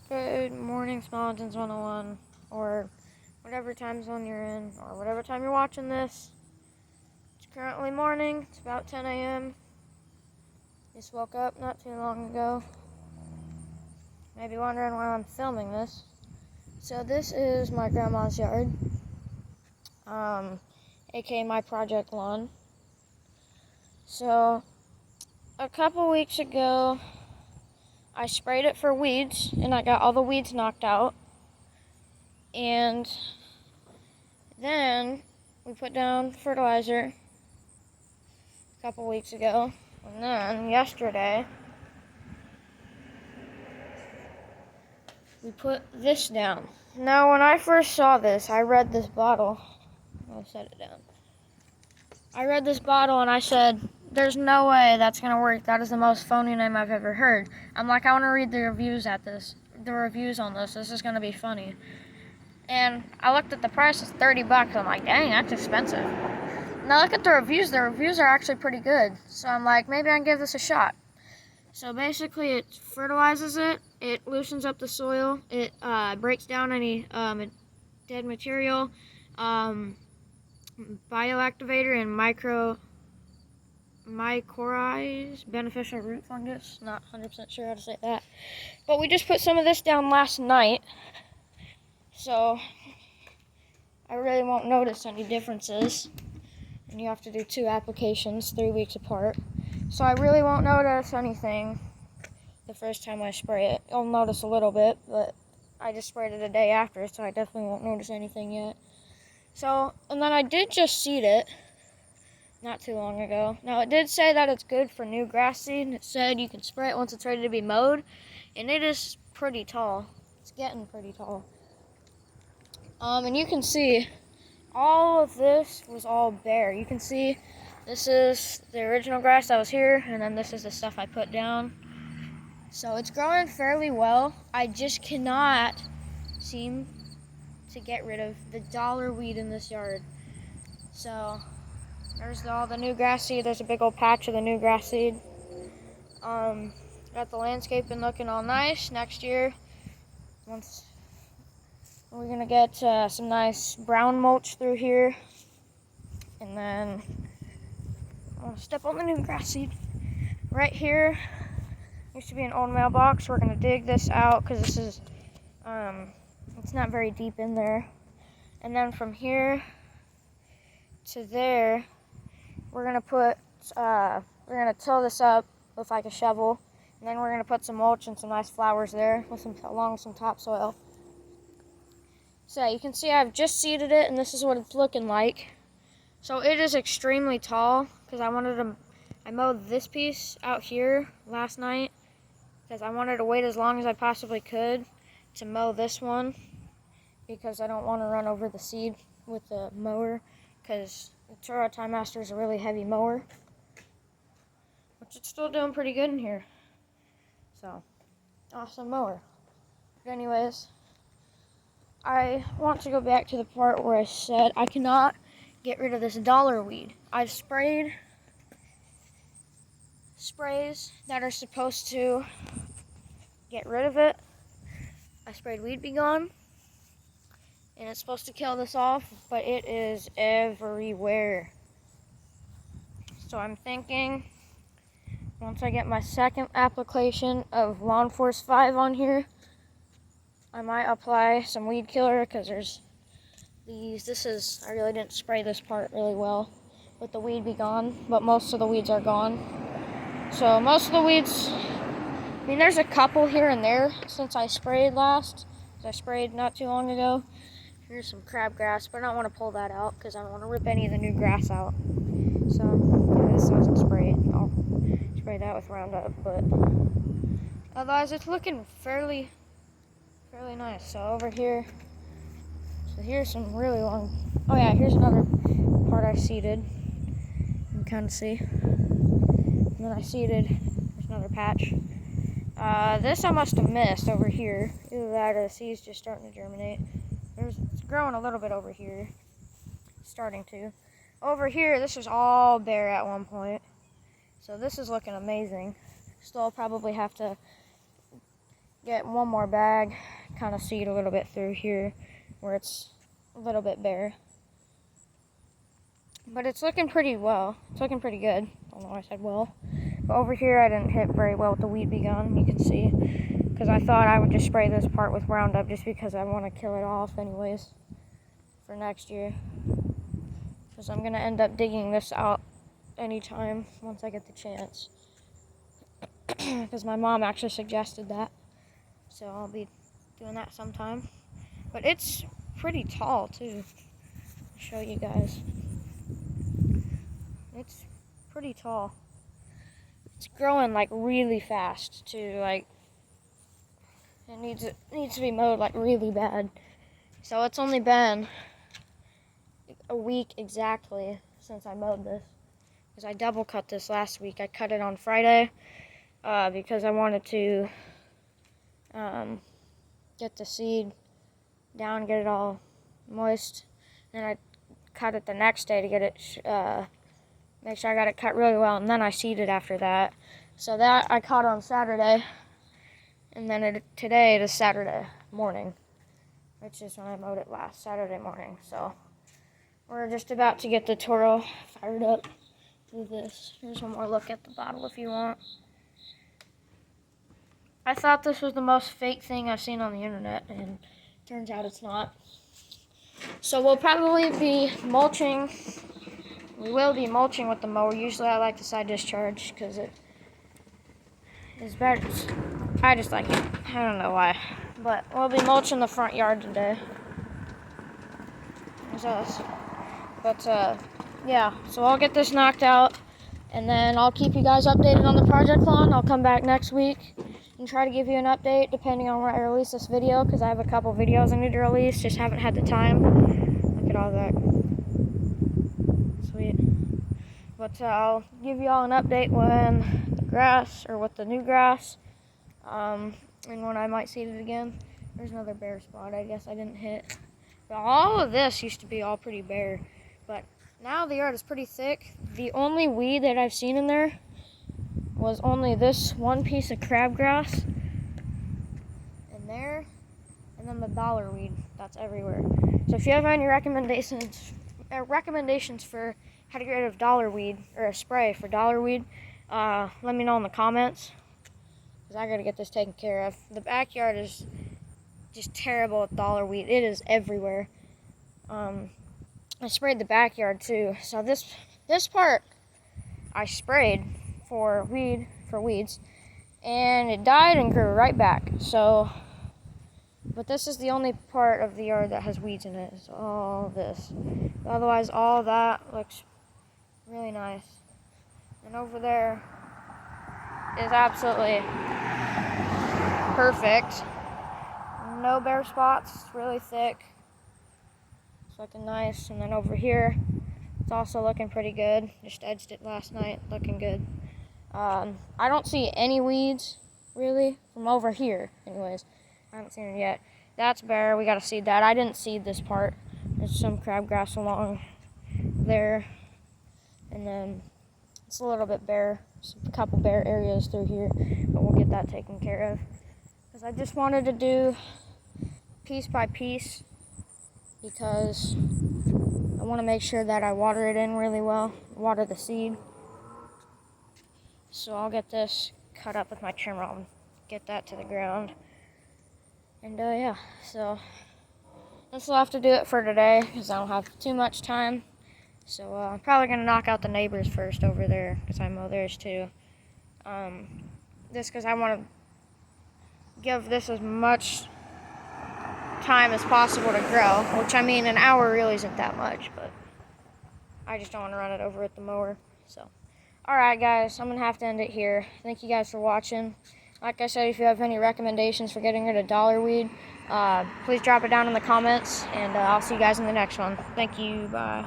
Good morning, Smallingtons 101, or whatever time zone you're in, or whatever time you're watching this. It's currently morning. It's about 10 a.m. Just woke up not too long ago. Maybe wondering why I'm filming this. So this is my grandma's yard, aka my project lawn. So a couple weeks ago, I sprayed it for weeds, and I got all the weeds knocked out. And then we put down fertilizer a couple weeks ago. And then yesterday, we put this down. Now, when I first saw this, I read this bottle. I'll set it down. I read this bottle and I said, there's no way that's going to work. That is the most phony name I've ever heard. I'm like, I want to read the reviews on this. This is going to be funny. And I looked at the price, it's $30. I'm like, dang, that's expensive. And I look at the reviews are actually pretty good. So I'm like, maybe I can give this a shot. So basically it fertilizes it, it loosens up the soil, it breaks down any dead material, bioactivator and mycorrhizae, beneficial root fungus, not 100% sure how to say that. But we just put some of this down last night, so I really won't notice any differences. And you have to do 2 applications 3 weeks apart. So I really won't notice anything the first time I spray it. I'll notice a little bit, but I just sprayed it a day after, so I definitely won't notice anything yet. So, and then I did just seed it not too long ago. Now, it did say that it's good for new grass seed. It said you can spray it once it's ready to be mowed, and it is pretty tall. It's getting pretty tall. And you can see all of this was all bare. You can see this is the original grass that was here, and then this is the stuff I put down. So it's growing fairly well. I just cannot seem to get rid of the dollar weed in this yard. So there's all the new grass seed. There's a big old patch of the new grass seed. Got the landscaping looking all nice. Next year, once we're gonna get some nice brown mulch through here, and then I'll step on the new grass seed. Right here used to be an old mailbox. We're gonna dig this out because this is it's not very deep in there. And then from here to there, we're gonna till this up with like a shovel, and then we're gonna put some mulch and some nice flowers there with along with some topsoil. So you can see I've just seeded it, and this is what it's looking like. So it is extremely tall because I mowed this piece out here last night because I wanted to wait as long as I possibly could to mow this one because I don't want to run over the seed with the mower because the Toro Time Master is a really heavy mower, which it's still doing pretty good in here. So, awesome mower. But anyways, I want to go back to the part where I said I cannot get rid of this dollar weed. I've sprayed sprays that are supposed to get rid of it. I sprayed Weed B Gon, and it's supposed to kill this off, but it is everywhere. So I'm thinking once I get my second application of Lawn Force 5 on here, I might apply some weed killer because there's these. I really didn't spray this part really well with the Weed B Gon, but most of the weeds are gone. So most of the weeds, I mean, there's a couple here and there since I sprayed last. I sprayed not too long ago. Here's some crabgrass, but I don't want to pull that out because I don't want to rip any of the new grass out. So, yeah, this wasn't sprayed. I'll spray that with Roundup, but otherwise it's looking fairly nice. So over here, here's some really long, oh yeah, here's another part I seeded. You can kind of see. And then I seeded, there's another patch. This I must have missed over here. Either that or the seed's just starting to germinate. It's growing a little bit over here. Starting to. Over here, this was all bare at one point. So this is looking amazing. Still probably have to get one more bag, kind of seed a little bit through here where it's a little bit bare. But it's looking pretty well. It's looking pretty good. I don't know why I said well. But over here I didn't hit very well with the Weed B Gun, you can see. Because I thought I would just spray this part with Roundup just because I want to kill it off anyways for next year. Because I'm going to end up digging this out anytime once I get the chance. Because my mom actually suggested that. So I'll be doing that sometime. But it's pretty tall too. I'll show you guys. It's pretty tall. It's growing like really fast too. Like it needs to be mowed like really bad. So it's only been a week exactly since I mowed this. Because I double cut this last week. I cut it on Friday because I wanted to get the seed down, get it all moist. And I cut it the next day to get it make sure I got it cut really well, and then I seeded after that. So that I caught on Saturday, and then today it is Saturday morning, which is when I mowed it last Saturday morning. So we're just about to get the Toro fired up with this. Here's one more look at the bottle if you want. I thought this was the most fake thing I've seen on the internet, and turns out it's not. So we'll probably be mulching. We will be mulching with the mower. Usually I like the side discharge because it is better. I just like it. I don't know why. But we'll be mulching the front yard today. There's us. But yeah, so I'll get this knocked out, and then I'll keep you guys updated on the project lawn. I'll come back next week and try to give you an update depending on where I release this video, because I have a couple videos I need to release, just haven't had the time. Look at all that. Sweet. But I'll give you all an update when the grass, or with the new grass, and when I might seed it again. There's another bare spot I guess I didn't hit. But all of this used to be all pretty bare, but now the yard is pretty thick. The only weed that I've seen in there was only this one piece of crabgrass in there, and then the dollar weed that's everywhere. So if you have any recommendations for how to get rid of dollar weed, or a spray for dollar weed, let me know in the comments, because I gotta get this taken care of. The backyard is just terrible with dollar weed. It is everywhere. I sprayed the backyard too. So this part I sprayed for weeds, and it died and grew right back. So, but this is the only part of the yard that has weeds in it. Is all this. Otherwise, all that looks really nice. And over there is absolutely perfect. No bare spots. It's really thick. It's looking nice. And then over here, it's also looking pretty good. Just edged it last night. Looking good. I don't see any weeds, really, from over here, anyways. I haven't seen it yet. That's bare. We got to seed that. I didn't seed this part. There's some crabgrass along there. And then it's a little bit bare. A couple bare areas through here. But we'll get that taken care of. Because I just wanted to do piece by piece, because I want to make sure that I water it in really well. Water the seed. So I'll get this cut up with my trimmer and get that to the ground. And yeah, so this will have to do it for today, because I don't have too much time. So I'm probably going to knock out the neighbors first over there, because I mow theirs too. Just because I want to give this as much time as possible to grow, which, I mean, an hour really isn't that much, but I just don't want to run it over with the mower. So alright guys, I'm going to have to end it here. Thank you guys for watching. Like I said, if you have any recommendations for getting rid of dollar weed, please drop it down in the comments, and I'll see you guys in the next one. Thank you, bye.